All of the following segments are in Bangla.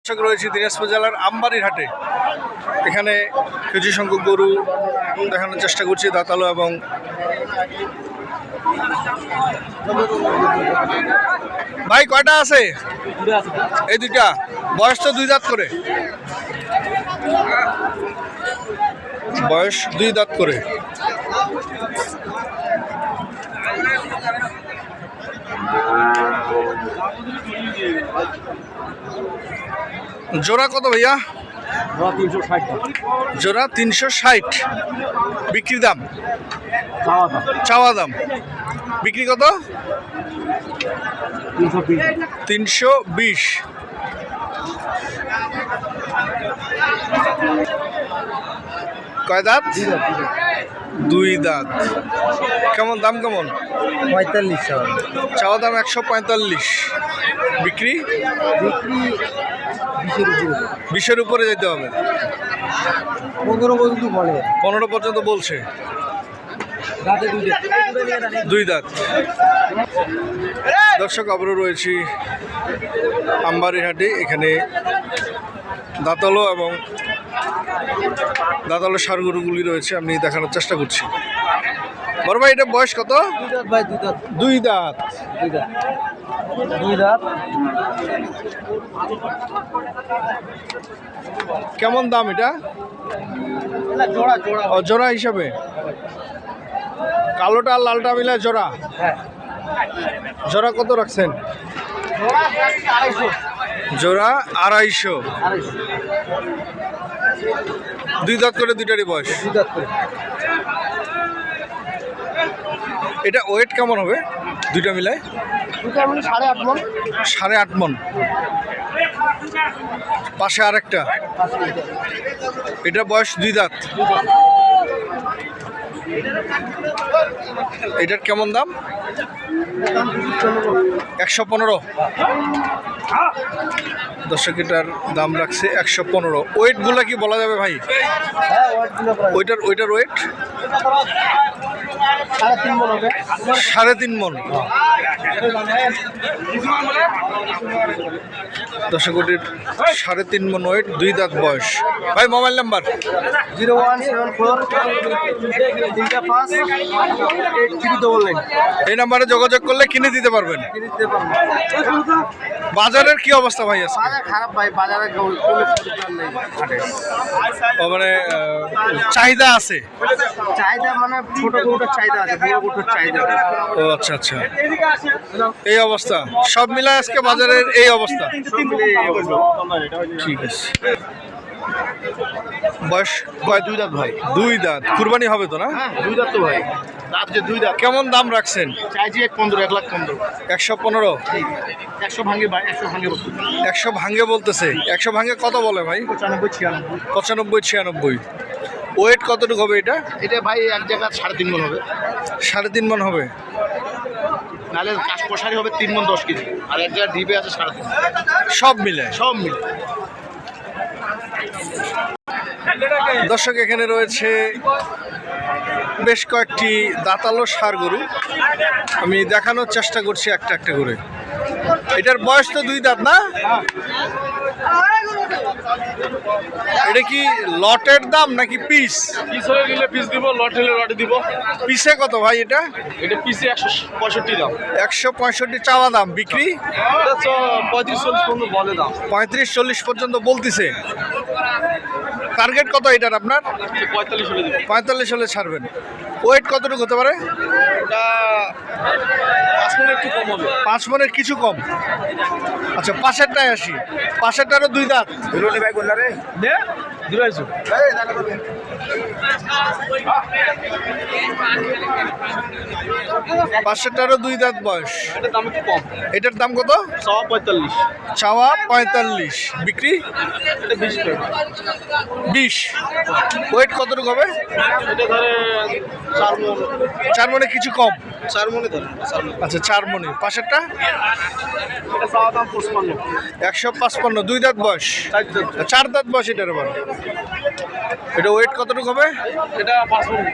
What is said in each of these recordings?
দর্শক রয়েছে দিনাজপুর জেলার আমবাড়ির হাটে। এখানে কিছু সংখ্যক গরু দেখানোর চেষ্টা করছি, দাঁতালো এবং ভাই কয়টা আছে? এই দুইটা। বয়স তো দুই দাঁত করে, বয়স দুই দাঁত করে। জোড়া কত ভাইয়া? জোড়া 360। বিক্রি দাম? চাওয়া দাম। বিক্রি কত? 320। কয় দাঁত? দুই দাঁত। কেমন দাম? কেমন? 45। চাওয়া দাম 145। বিক্রি? 20-এর উপরে যেতে হবে। 15 পর্যন্ত বলছে। দুই দাঁত। দর্শক আবারও রয়েছি আমবাড়ির হাটে। এখানে দাঁতালো এবং দাঁতালো ষাঁড় গরুগুলি রয়েছে, আমি দেখানোর চেষ্টা করছি। বড় ভাই এটা বয়স কত? দুই দাঁত। কেমন দাম এটা? জোড়া হিসাবে? কালোটা আর লালটা মিলে জোড়া? জোড়া কত রাখছেন? জোড়া 250। দুই দাঁত করে, দুইটারই বয়স। এটা ওয়েট কেমন হবে দুইটা মিলায়? 8.5 মণ। পাশে আরেকটা, এটা বয়স দুই দাঁত। এটার কেমন দাম? 115। দর্শক এটার দাম রাখছে 115। ওয়েটগুলো কি বলা যাবে ভাই? ওইটার ওয়েট 3.5 মণ। দর্শক ওটির 3.5 মণ ওয়েট, দুই দাঁত বয়স। ভাই মোবাইল নাম্বার? 0174 এই নাম্বারে যোগাযোগ করলে কিনে দিতে পারবেন। বাজারের কি অবস্থা ভাই? আছে খারাপ ভাই, বাজারে মানে চাহিদা আছে? চাহিদা মানে ছোট গরুটার চাহিদা আছে, বড় গরুটার চাহিদা। ও আচ্ছা আচ্ছা, এই অবস্থা সব মিলায় আজকে বাজারের এই অবস্থা। ঠিক আছে। বয়স কয়? দুই দাঁত ভাই। দুই দাঁত। কুরবানি হবে তো না? দুই দাঁত তো ভাই, দাঁত যে দুই দাঁত। কেমন দাম রাখছেন? চাইছি 1.15 115। 100 ভাঙে ভাই, 100 ভাঙে 100 ভাঙে বলতেছে। 100 ভাঙে কত বলে ভাই? 95-96। ওয়েট কতটুকু হবে এটা? এটা ভাই এক জায়গা 3.5 মণ হবে। 3.5 মণ হবে? নাহলে কাশ কষারি হবে 3 মণ 10 কেজি, আর এক জায়গা ডিপে আছে 3.5। সব মিলে? সব মিলে। দর্শক এখানে রয়েছে বেশ কয়েকটি দাঁতালো ষাঁড় গরু, আমি দেখানোর চেষ্টা করছি একটা একটা করে। এটার বয়স তো দুই দাঁত না? এটা কি লটের দাম নাকি পিস? পিস হয়ে গেলে পিস দিব, লট হলে লটে দিব। পিসে কত ভাই এটা? এটা পিসে 165 দাম। 165 চাওয়া দাম। বিক্রি? 35-40 পর্যন্ত বলে দাম। 35-40 পর্যন্ত বলতেছে। টার্গেট কত এটার আপনার? 45 হলে দিব। 45 হলে ছাড়বেন। ওয়েট কতটুকু হতে পারে? এটা 5 মণের একটু কম হবে। 5 মণের কিছু কম। আচ্ছা, পাশেরটায় আসি। পাশেরটারও দুই দাঁত। ভাই বললা রে দে দিবাইছো। পাশেরটারও দুই দাঁত বয়স। এটার দাম একটু কম। এটার দাম কত? 45। চাওয়া 45। বিক্রি? এটা 20 করে। 20। ওয়েট কতটুকু হবে? এটা ধরে 4 মণ। 4 মণে কিছু কম। 4 মণে ধরে। আচ্ছা, 4 মণে। পাশেরটা? এটা চাওয়া দাম 55। 155। দুই দাঁত বয়স? 4 দাঁত বয়স এটার আবার। এটা ওয়েট কতটুকু হবে? এটা 5 মণ।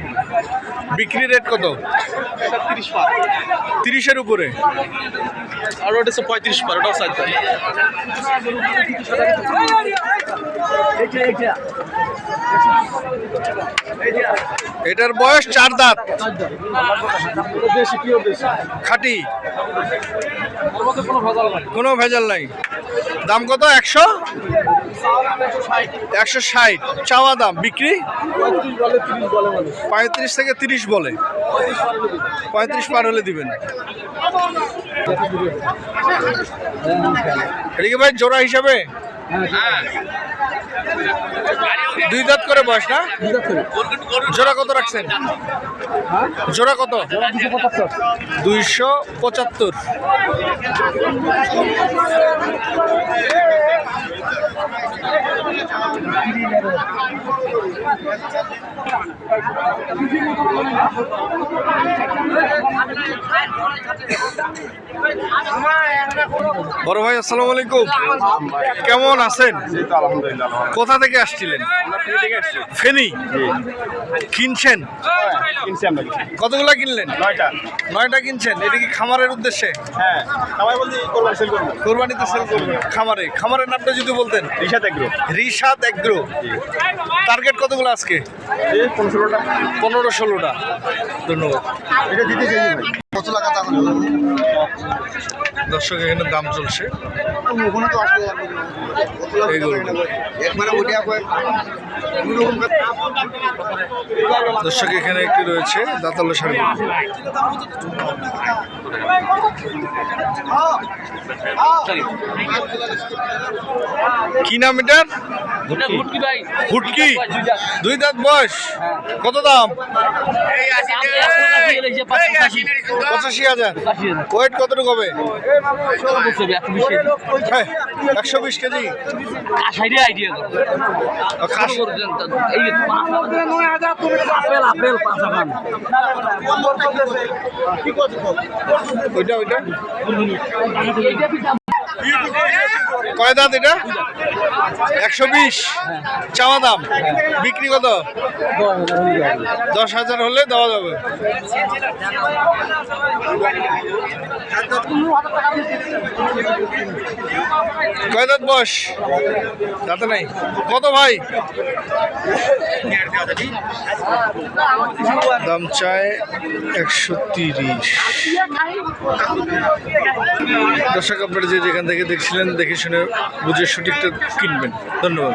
বিক্রি রেট কত? এটা 30 পার। 30-এর উপরে। আর ওটা হচ্ছে 35 পার, ওটাও সাইজ পার। এটার বয়স 4 দাঁত। খাঁটি, কোনো ভেজাল নাই। দাম কত? 160 চাওয়া দাম। বিক্রি 35 থেকে 30 বলে। 35 পার হলে দিবেন। এদিকে ভাই জোড়া হিসাবে 2 দাঁত করে বয়স না? জোড়া কত রাখছেন? জোড়া কত? 275। বড় ভাই আসসালামু আলাইকুম, কেমন আছেন? কোথা থেকে আসছিলেন? ফেনী। কিনছেন? কতগুলা কিনলেন? 9টা কিনছেন। এটা কি খামারের উদ্দেশ্যে? কোরবানিতে সেল করবেন। খামারের নামটা যদি বলতেন। রিশাদ এগ্রো। টার্গেট কতগুলো আজকে? 15-16টা। ধন্যবাদ। দর্শক এখানে দাম চলছে। দর্শক এখানে একটি রয়েছে দাঁতালো শাড়ি। কি নাম এটার? হুটকি। 2 দাঁত বয়স। কত দাম? 85,000। ওয়েট কতটুকু হবে? 120 কেজি। ওইটা কয় দাঁত এটা? 120 চাওয়া দাম। বিক্রি কত? 10,000 হলে দেওয়া যাবে। কয় দাঁত বয়স? দাঁতে নাই। কত ভাই? দাম চায় 130। দর্শক আপনারা যে যেখান থেকে দেখছিলেন দেখে শুনে বুঝে সঠিকটা কিনবেন। ধন্যবাদ।